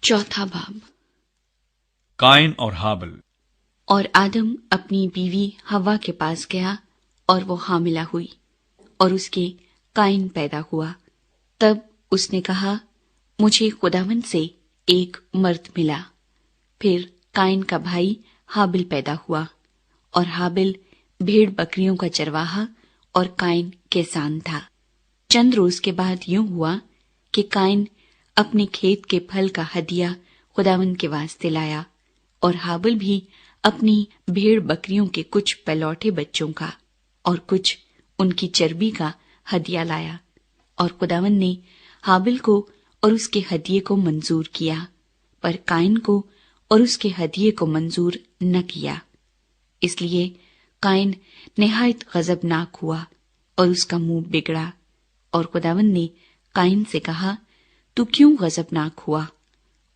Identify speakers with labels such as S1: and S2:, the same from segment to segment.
S1: चौथा बाब।
S2: काइन और हाबिल।
S1: और आदम अपनी बीवी हव्वा के पास गया और वो हामिला हुई और उसके काइन पैदा हुआ। तब उसने कहा, मुझे खुदावंद से एक मर्द मिला। फिर काइन का भाई हाबिल पैदा हुआ और हाबिल भेड़ बकरियों का चरवाहा और काइन किसान था। चंद रोज के बाद यूं हुआ कि काइन अपने खेत के फल का हदिया खुदावंद के वास्ते लाया और हाबिल भी अपनी भेड़ बकरियों के कुछ पलौठे बच्चों का और कुछ उनकी चर्बी का हदिया लाया। और खुदावंद ने हाबिल को और उसके हदिये को मंजूर किया, पर काइन को और उसके हदिये को मंजूर न किया। इसलिए काइन निहायत गजबनाक हुआ और उसका मुंह बिगड़ा। और खुदावंद ने काइन से कहा, तू क्यों गजबनाक हुआ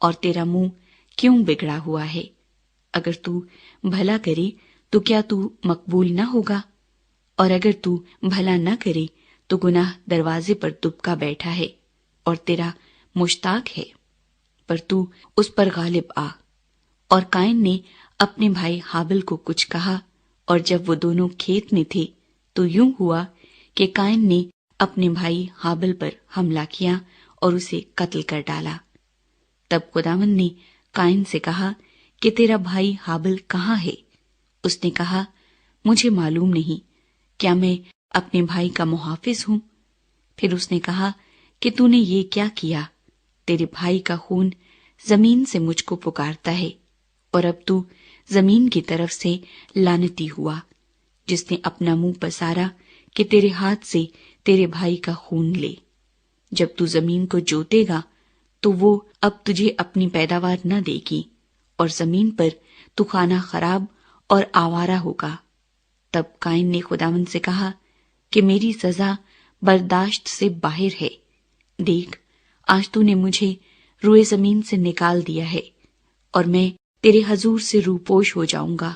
S1: और तेरा मुंह क्यों बिगड़ा हुआ है? अगर तू भला करे तो क्या तू मकबूल न होगा? और अगर तू भला न करे तो गुनाह दरवाजे पर दुबका बैठा है और तेरा मुश्ताक है, पर तू उस पर गालिब आ। और काइन ने अपने भाई हाबिल को कुछ कहा, और जब वो दोनों खेत में थे तो यूं हुआ कि काइन ने अपने भाई हाबिल पर हमला किया और उसे कत्ल कर डाला। तब खुदावंद ने काइन से कहा कि तेरा भाई हाबिल कहाँ है? उसने कहा, मुझे मालूम नहीं, क्या मैं अपने भाई का मुहाफिज हूं? फिर उसने कहा कि तूने ये क्या किया? तेरे भाई का खून जमीन से मुझको पुकारता है, और अब तू जमीन की तरफ से लानती हुआ, जिसने अपना मुंह पसारा कि तेरे हाथ से तेरे भाई का खून ले। जब तू जमीन को जोतेगा तो वो अब तुझे अपनी पैदावार न देगी, और जमीन पर तू खाना खराब और आवारा होगा। तब काइन ने खुदावंद से कहा कि मेरी सजा बर्दाश्त से बाहर है। देख, आज तूने मुझे रुए जमीन से निकाल दिया है, और मैं तेरे हजूर से रूपोश हो जाऊंगा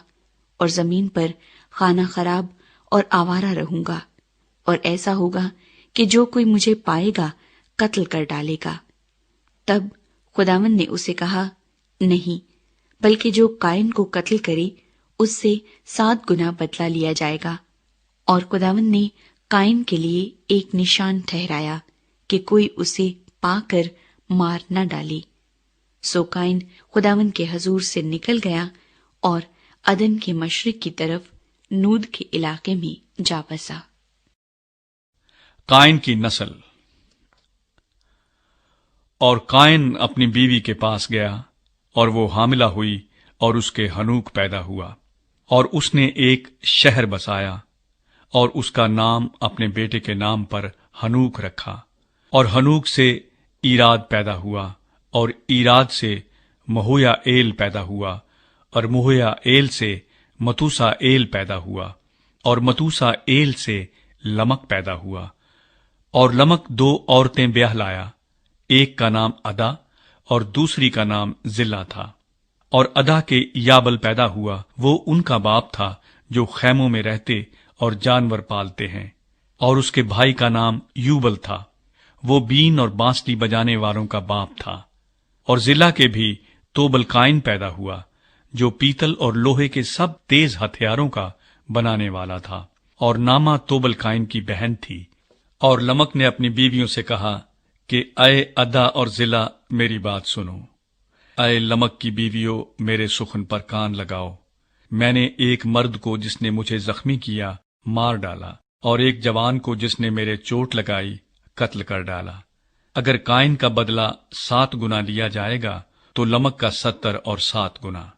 S1: और जमीन पर खाना खराब और आवारा रहूंगा। और ऐसा होगा कि जो कोई मुझे पाएगा कत्ल कर डालेगा। तब खुदावंद ने उसे कहा, नहीं, बल्कि जो काइन को कत्ल करे उससे 7 गुना बदला लिया जाएगा। और खुदावंद ने काइन के लिए एक निशान ठहराया कि कोई उसे पाकर मार न डाले। सो काइन खुदावंद के हजूर से निकल गया और अदन के मशरिक की तरफ नूद के इलाके में जा बसा।
S2: काइन की नस्ल। और काइन अपनी बीवी के पास गया और वो हामिला हुई और उसके हनूक पैदा हुआ, और उसने एक शहर बसाया और उसका नाम अपने बेटे के नाम पर हनूक रखा। और हनूक से ईराद पैदा हुआ, और ईराद से महुया एल पैदा हुआ, और महुया एल से मतूसा एल पैदा हुआ, और मतूसा एल से लमक पैदा हुआ। और लमक 2 औरतें ब्याह लाया, एक का नाम अदा और दूसरी का नाम जिल्ला था। और अदा के याबल पैदा हुआ, वो उनका बाप था जो खैमों में रहते और जानवर पालते हैं। और उसके भाई का नाम यूबल था, वो बीन और बांसुरी बजाने वालों का बाप था। और जिल्ला के भी तोबल काइन पैदा हुआ, जो पीतल और लोहे के सब तेज हथियारों का बनाने वाला था। और नामा तोबल काइन की बहन थी। और लमक ने अपनी बीवियों से कहा कि अय अदा और जिला, मेरी बात सुनो। अय लमक की बीवियों, मेरे सुखन पर कान लगाओ। मैंने एक मर्द को जिसने मुझे जख्मी किया मार डाला, और एक जवान को जिसने मेरे चोट लगाई कत्ल कर डाला। अगर काइन का बदला 7 गुना लिया जाएगा तो लमक का 70 और 7 गुना।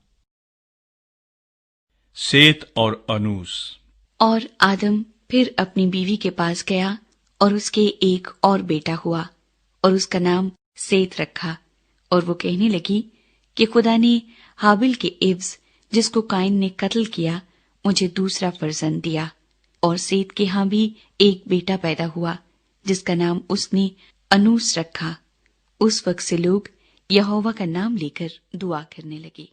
S2: सेत और अनूस।
S1: और आदम फिर अपनी बीवी के पास गया और उसके एक और बेटा हुआ, और उसका नाम सेत रखा। और वो कहने लगी कि खुदा ने हाबिल के इव्ज, जिसको काइन ने कत्ल किया, मुझे दूसरा फर्जंद दिया। और सेत के यहाँ भी एक बेटा पैदा हुआ, जिसका नाम उसने अनूस रखा। उस वक्त से लोग यहोवा का नाम लेकर दुआ करने लगे।